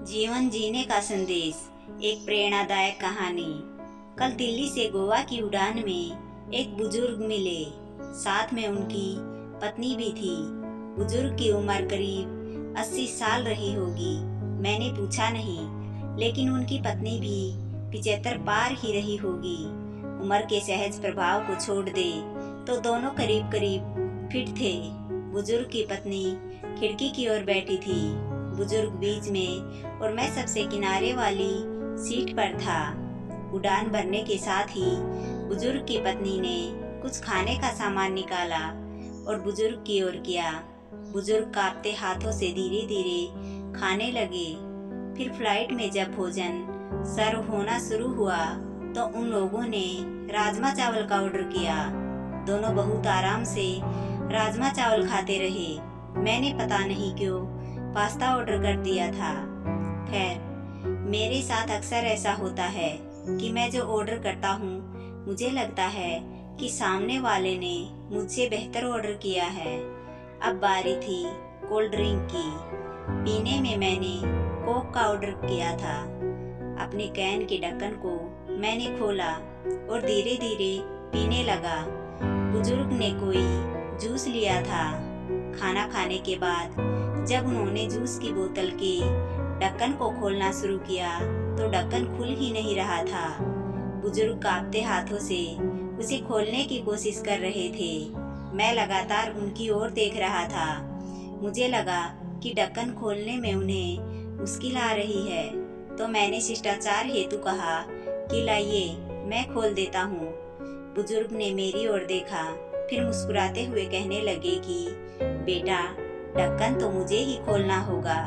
जीवन जीने का संदेश, एक प्रेरणादायक कहानी। कल दिल्ली से गोवा की उड़ान में एक बुजुर्ग मिले, साथ में उनकी पत्नी भी थी। बुजुर्ग की उम्र करीब 80 साल रही होगी, मैंने पूछा नहीं, लेकिन उनकी पत्नी भी 75 पार ही रही होगी। उम्र के सहज प्रभाव को छोड़ दे तो दोनों करीब करीब फिट थे। बुजुर्ग की पत्नी खिड़की की ओर बैठी थी, बुजुर्ग बीच में और मैं सबसे किनारे वाली सीट पर था। उड़ान भरने के साथ ही बुजुर्ग की पत्नी ने कुछ खाने का सामान निकाला और बुजुर्ग की ओर किया। बुजुर्ग कांपते हाथों से धीरे धीरे खाने लगे। फिर फ्लाइट में जब भोजन सर्व होना शुरू हुआ तो उन लोगों ने राजमा चावल का ऑर्डर किया। दोनों बहुत आराम से राजमा चावल खाते रहे। मैंने पता नहीं क्यों पास्ता ऑर्डर कर दिया था। खैर, मेरे साथ अक्सर ऐसा होता है कि मैं जो ऑर्डर करता हूँ, मुझे लगता है कि सामने वाले ने मुझसे बेहतर ऑर्डर किया है। अब बारी थी कोल्ड ड्रिंक की। पीने में मैंने कोक का ऑर्डर किया था। अपने कैन के ढक्कन को मैंने खोला और धीरे धीरे पीने लगा। बुजुर्ग ने कोई जूस लिया था। खाना खाने के बाद जब उन्होंने जूस की बोतल के ढक्कन को खोलना शुरू किया तो ढक्कन खुल ही नहीं रहा था। बुजुर्ग कांपते हाथों से उसे खोलने की कोशिश कर रहे थे। मैं लगातार उनकी ओर देख रहा था। मुझे लगा कि ढक्कन खोलने में उन्हें मुश्किल आ रही है, तो मैंने शिष्टाचार हेतु कहा कि लाइए, मैं खोल देता हूँ। बुजुर्ग ने मेरी ओर देखा, फिर मुस्कुराते हुए कहने लगे कि बेटा, ढक्कन तो मुझे ही खोलना होगा।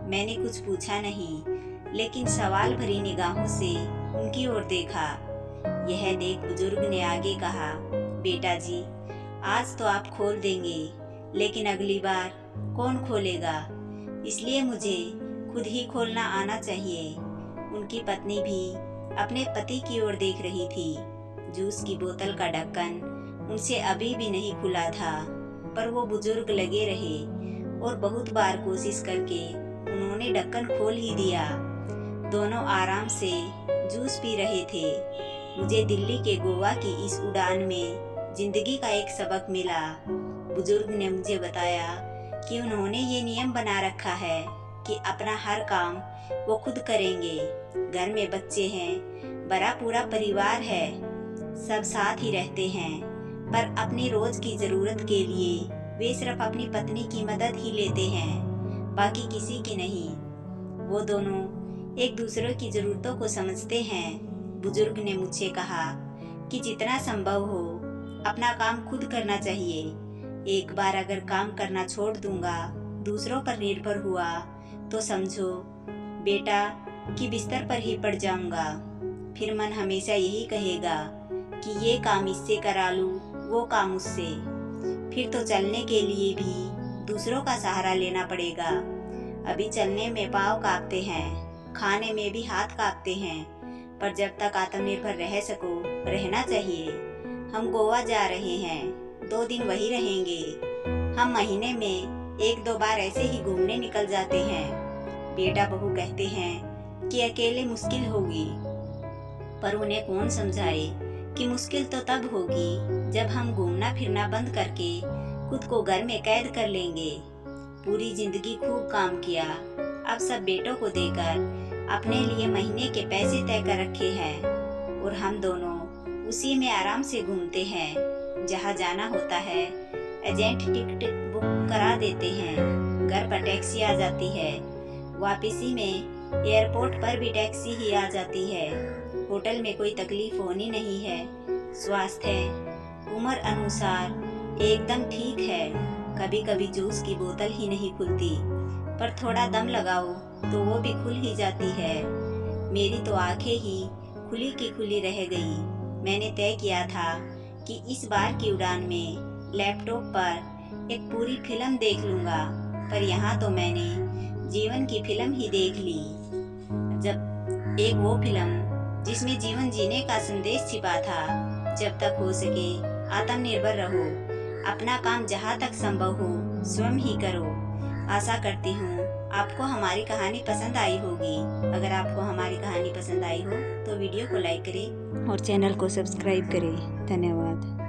मैंने कुछ पूछा नहीं, लेकिन सवाल भरी निगाहों से उनकी ओर देखा। यह देख बुजुर्ग ने आगे कहा, बेटा जी, आज तो आप खोल देंगे, लेकिन अगली बार कौन खोलेगा? इसलिए मुझे खुद ही खोलना आना चाहिए। उनकी पत्नी भी अपने पति की ओर देख रही थी। जूस की बोतल का ढक्कन उनसे अभी भी नहीं खुला था, पर वो बुजुर्ग लगे रहे और बहुत बार कोशिश करके उन्होंने ढक्कन खोल ही दिया। दोनों आराम से जूस पी रहे थे। मुझे दिल्ली के गोवा की इस उड़ान में जिंदगी का एक सबक मिला। बुजुर्ग ने मुझे बताया कि उन्होंने ये नियम बना रखा है कि अपना हर काम वो खुद करेंगे। घर में बच्चे हैं, बड़ा पूरा परिवार है, सब साथ ही रहते हैं, पर अपनी रोज की जरूरत के लिए वे सिर्फ अपनी पत्नी की मदद ही लेते हैं, बाकी किसी की नहीं। वो दोनों एक दूसरे की जरूरतों को समझते हैं। बुजुर्ग ने मुझसे कहा कि जितना संभव हो अपना काम खुद करना चाहिए। एक बार अगर काम करना छोड़ दूंगा, दूसरों पर निर्भर हुआ, तो समझो बेटा कि बिस्तर पर ही पड़ जाऊंगा। फिर मन हमेशा यही कहेगा कि ये काम इससे करा लूं, वो काम उससे। फिर तो चलने के लिए भी दूसरों का सहारा लेना पड़ेगा। अभी चलने में पाँव कांपते हैं, खाने में भी हाथ कांपते हैं, पर जब तक आत्मनिर्भर रह सको, रहना चाहिए। हम गोवा जा रहे हैं, 2 दिन वही रहेंगे। हम महीने में 1-2 बार ऐसे ही घूमने निकल जाते हैं। बेटा बहू कहते हैं कि अकेले मुश्किल होगी, पर उन्हें कौन समझाए कि मुश्किल तो तब होगी जब हम घूमना फिरना बंद करके खुद को घर में कैद कर लेंगे। पूरी जिंदगी खूब काम किया, अब सब बेटों को देकर अपने लिए महीने के पैसे तय कर रखे हैं, और हम दोनों उसी में आराम से घूमते हैं। जहाँ जाना होता है एजेंट टिकट बुक करा देते हैं, घर पर टैक्सी आ जाती है, वापसी में एयरपोर्ट पर भी टैक्सी ही आ जाती है। होटल में कोई तकलीफ होनी नहीं है। स्वास्थ्य उम्र अनुसार एकदम ठीक है। कभी कभी जूस की बोतल ही नहीं खुलती, पर थोड़ा दम लगाओ तो वो भी खुल ही जाती है। मेरी तो आंखें ही खुली की खुली रह गई। मैंने तय किया था कि इस बार की उड़ान में लैपटॉप पर एक पूरी फिल्म देख लूँगा, पर यहाँ तो मैंने जीवन की फिल्म ही देख ली। जब एक वो फिल्म जिसमें जीवन जीने का संदेश छिपा था। जब तक हो सके आत्मनिर्भर रहो, अपना काम जहाँ तक संभव हो स्वयं ही करो। आशा करती हूँ आपको हमारी कहानी पसंद आई होगी। अगर आपको हमारी कहानी पसंद आई हो तो वीडियो को लाइक करें और चैनल को सब्सक्राइब करें। धन्यवाद।